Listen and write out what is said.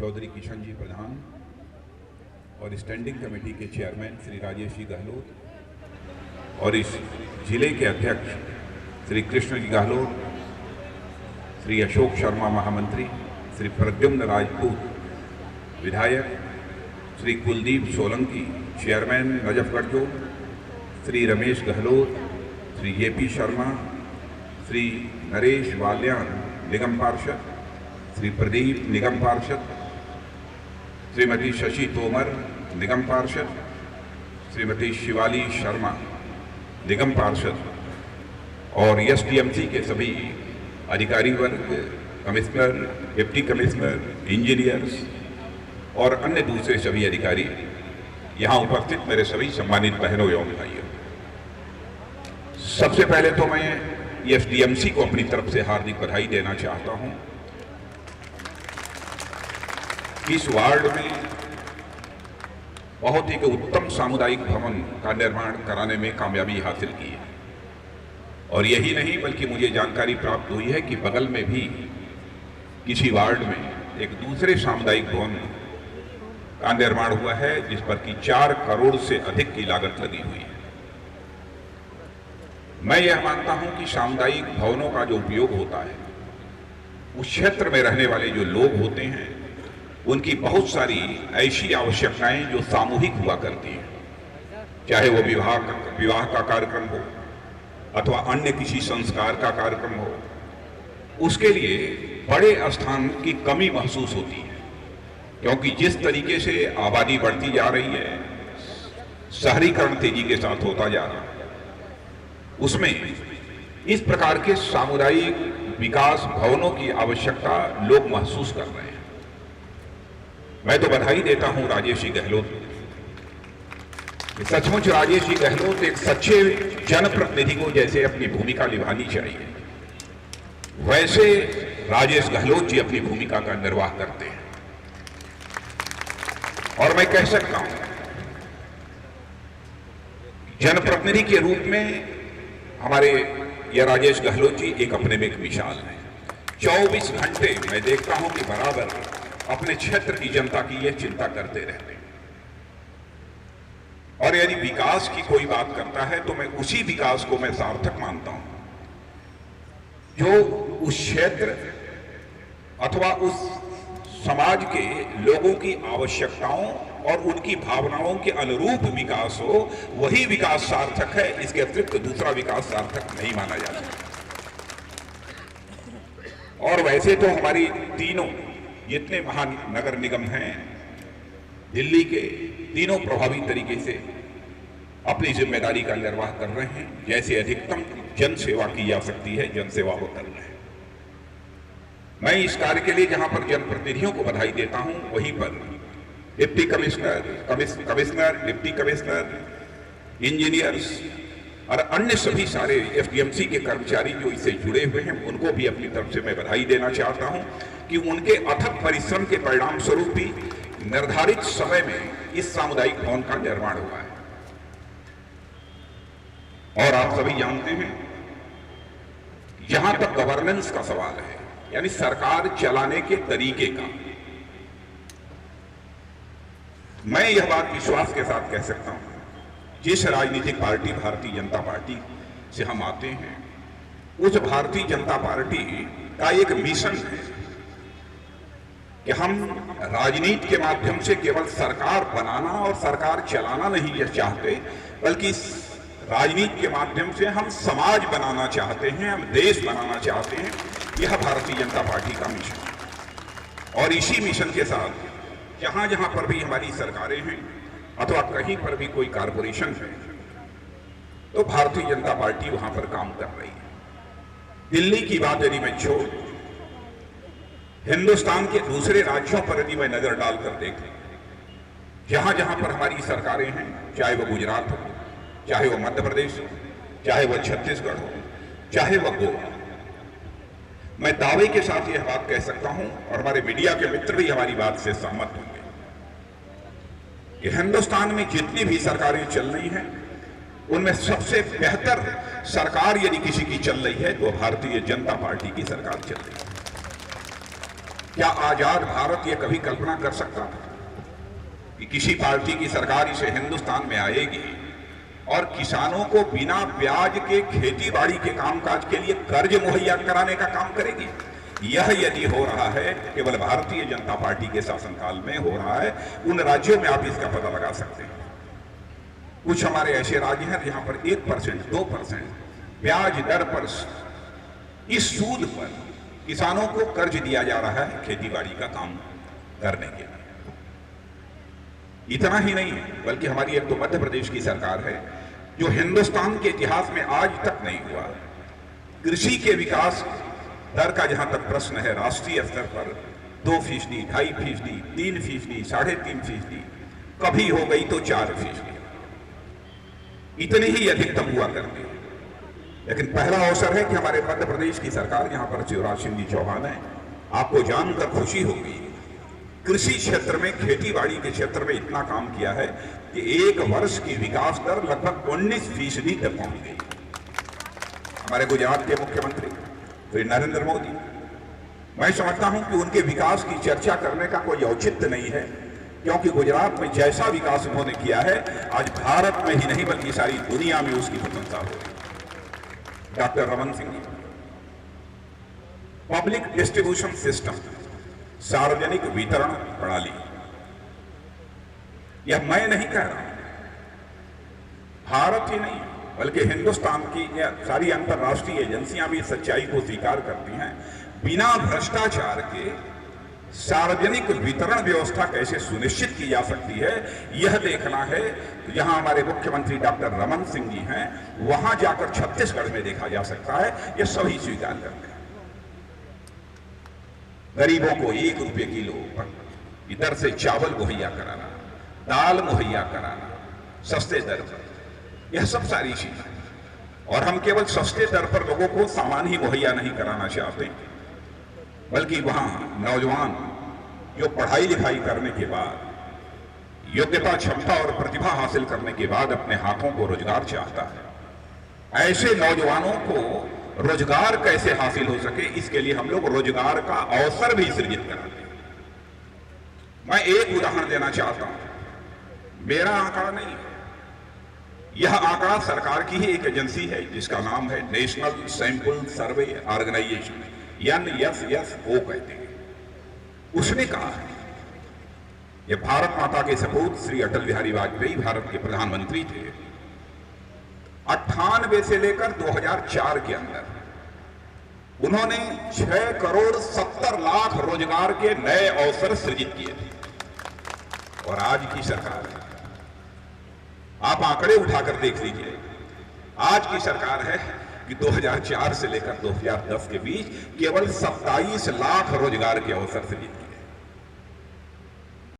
चौधरी किशन जी प्रधान और standing committee के chairman Shri Rajesh ji Gehlot और इस जिले के अध्यक्ष श्री कृष्ण जी गहलोत, श्री अशोक शर्मा महामंत्री, श्री प्रद्युम्न राजपूत विधायक, Shri Kuldeep Solanki chairman Najafgarh zone, Shri Ramesh Gahlot, Shri JP Sharma, Shri Naresh Walyan निगम पार्षद, श्री प्रदीप निगम पार्षद, श्रीमती शशि तोमर निगम पार्षद, श्रीमती शिवाली शर्मा निगम पार्षद और एसडीएमसी के सभी अधिकारी वर्ग, कमिश्नर, डिप्टी कमिश्नर, इंजीनियर्स और अन्य दूसरे सभी अधिकारी, यहाँ उपस्थित मेरे सभी सम्मानित बहनों एवं भाइयों, सबसे पहले तो मैं एसडीएमसी को अपनी तरफ से हार्दिक बधाई देना चाहता हूँ। इस वार्ड में बहुत ही उत्तम सामुदायिक भवन का निर्माण कराने में कामयाबी हासिल की है और यही नहीं बल्कि मुझे जानकारी प्राप्त हुई है कि बगल में भी किसी वार्ड में एक दूसरे सामुदायिक भवन का निर्माण हुआ है जिस पर कि 4 करोड़ से अधिक की लागत लगी हुई है। मैं यह मानता हूं कि सामुदायिक भवनों का जो उपयोग होता है उस क्षेत्र में रहने वाले जो लोग होते हैं उनकी बहुत सारी ऐसी आवश्यकताएं जो सामूहिक हुआ करती हैं, चाहे वो विवाह का कार्यक्रम हो अथवा अन्य किसी संस्कार का कार्यक्रम हो, उसके लिए बड़े स्थान की कमी महसूस होती है क्योंकि जिस तरीके से आबादी बढ़ती जा रही है, शहरीकरण तेजी के साथ होता जा रहा है, उसमें इस प्रकार के सामुदायिक विकास भवनों की आवश्यकता लोग महसूस कर रहे हैं। मैं तो बधाई देता हूं राजेश जी गहलोत, सचमुच राजेश जी गहलोत एक सच्चे जनप्रतिनिधि को जैसे अपनी भूमिका निभानी चाहिए वैसे राजेश गहलोत जी अपनी भूमिका का निर्वाह करते हैं। और मैं कह सकता हूं जनप्रतिनिधि के रूप में हमारे यह राजेश गहलोत जी एक अपने में एक मिसाल है। 24 घंटे मैं देखता हूं कि बराबर अपने क्षेत्र की जनता की यह चिंता करते रहते हैं और यदि विकास की कोई बात करता है तो मैं उसी विकास को मैं सार्थक मानता हूं जो उस क्षेत्र अथवा उस समाज के लोगों की आवश्यकताओं और उनकी भावनाओं के अनुरूप विकास हो, वही विकास सार्थक है। इसके अतिरिक्त दूसरा विकास सार्थक नहीं माना जा सकता। और वैसे तो हमारी तीनों जितने महानगर निगम हैं दिल्ली के, तीनों प्रभावी तरीके से अपनी जिम्मेदारी का निर्वाह कर रहे हैं। जैसे अधिकतम जन सेवा की जा सकती है, जन सेवा वो कर रहे हैं। मैं इस कार्य के लिए जहां पर जनप्रतिनिधियों को बधाई देता हूं, वहीं पर deputy commissioner, deputy commissioner, engineers और अन्य सभी सारे एसडीएमसी के कर्मचारी जो इससे जुड़े हुए हैं उनको भी अपनी तरफ से मैं बधाई देना चाहता हूं कि उनके अथक परिश्रम के परिणाम स्वरूप ही निर्धारित समय में इस सामुदायिक भवन का निर्माण हुआ है। और आप सभी जानते हैं जहां तक गवर्नेंस का सवाल है, यानी सरकार चलाने के तरीके का, मैं यह बात विश्वास के साथ कह सकता हूं जिस राजनीतिक पार्टी भारतीय जनता पार्टी से हम आते हैं, उस भारतीय जनता पार्टी का एक मिशन है कि हम राजनीति के माध्यम से केवल सरकार बनाना और सरकार चलाना नहीं यह चाहते, बल्कि राजनीति के माध्यम से हम समाज बनाना चाहते हैं, हम देश बनाना चाहते हैं। यह भारतीय जनता पार्टी का मिशन है और इसी मिशन के साथ जहां जहां पर भी हमारी सरकारें हैं अथवा कहीं पर भी कोई कारपोरेशन है तो भारतीय जनता पार्टी वहां पर काम कर रही है। दिल्ली की बात यदि मैं छोड़, हिंदुस्तान के दूसरे राज्यों पर यदि मैं नजर डालकर देखूं, जहां जहां पर हमारी सरकारें हैं, चाहे वो गुजरात हो, चाहे वो मध्य प्रदेश हो, चाहे वो छत्तीसगढ़ हो, चाहे वह गोवा, मैं दावे के साथ यह बात कह सकता हूं और हमारे मीडिया के मित्र भी हमारी बात से सहमत होंगे कि हिंदुस्तान में जितनी भी सरकारें चल रही हैं उनमें सबसे बेहतर सरकार यदि किसी की चल रही है तो भारतीय जनता पार्टी की सरकार चल रही है। क्या आजाद भारत ये कभी कल्पना कर सकता था कि किसी पार्टी की सरकार इसे हिंदुस्तान में आएगी और किसानों को बिना ब्याज के खेती बाड़ी के कामकाज के लिए कर्ज मुहैया कराने का काम करेगी? यह यदि हो रहा है केवल भारतीय जनता पार्टी के शासनकाल में हो रहा है, उन राज्यों में आप इसका पता लगा सकते हैं। कुछ हमारे ऐसे राज्य हैं जहां पर 1%, 2% ब्याज दर पर इस सूद पर किसानों को कर्ज दिया जा रहा है खेती बाड़ी का काम करने के लिए। इतना ही नहीं है, बल्कि हमारी एक तो मध्य प्रदेश की सरकार है जो हिंदुस्तान के इतिहास में आज तक नहीं हुआ। कृषि के विकास दर का जहां तक प्रश्न है, राष्ट्रीय स्तर पर 2%, 2.5%, 3%, 3.5%, कभी हो गई तो 4%, इतनी ही अधिकतम हुआ करती है। लेकिन पहला अवसर है कि हमारे मध्य प्रदेश की सरकार, यहां पर शिवराज सिंह जी चौहान है, आपको जानकर खुशी होगी, कृषि क्षेत्र में, खेती बाड़ी के क्षेत्र में इतना काम किया है कि एक वर्ष की विकास दर लगभग 19% तक पहुंच गई। हमारे गुजरात के मुख्यमंत्री श्री नरेंद्र मोदी, मैं समझता हूं कि उनके विकास की चर्चा करने का कोई औचित्य नहीं है, क्योंकि गुजरात में जैसा विकास उन्होंने किया है, आज भारत में ही नहीं बल्कि सारी दुनिया में उसकी प्रशंसा हो रही है। Doctor Raman Singh ji, public distribution system, सार्वजनिक वितरण प्रणाली, यह मैं नहीं कह रहा हूं, भारत ही नहीं बल्कि हिंदुस्तान की सारी अंतर्राष्ट्रीय एजेंसियां भी सच्चाई को स्वीकार करती हैं। बिना भ्रष्टाचार के सार्वजनिक वितरण व्यवस्था कैसे सुनिश्चित की जा सकती है, यह देखना है। जहां हमारे मुख्यमंत्री डॉक्टर रमन सिंह जी हैं, वहां जाकर छत्तीसगढ़ में देखा जा सकता है, यह सभी स्वीकार करते हैं। गरीबों को 1 रुपये किलो पर इधर से चावल मुहैया कराना, दाल मुहैया कराना सस्ते दर पर, यह सब सारी चीजें। और हम केवल सस्ते दर पर लोगों को सामान ही मुहैया नहीं कराना चाहते, बल्कि वहां नौजवान जो पढ़ाई लिखाई करने के बाद, योग्यता, क्षमता और प्रतिभा हासिल करने के बाद अपने हाथों को रोजगार चाहता है, ऐसे नौजवानों को रोजगार कैसे हासिल हो सके, इसके लिए हम लोग रोजगार का अवसर भी सृजित कराते हैं। मैं एक उदाहरण देना चाहता हूं, मेरा आंकड़ा नहीं है, यह आंकड़ा सरकार की ही एक एजेंसी है जिसका नाम है national sample survey organization, NSSO कहते हैं। उसने कहा है, ये भारत माता के सपूत श्री अटल बिहारी वाजपेयी भारत के प्रधानमंत्री थे। 98 से लेकर 2004 के अंदर उन्होंने 6 करोड़ 70 लाख रोजगार के नए अवसर सृजित किए थे। और आज की सरकार है, आप आंकड़े उठाकर देख लीजिए, आज की सरकार है कि 2004 से लेकर 2010 के बीच केवल 27 लाख रोजगार के अवसर सृजित किए।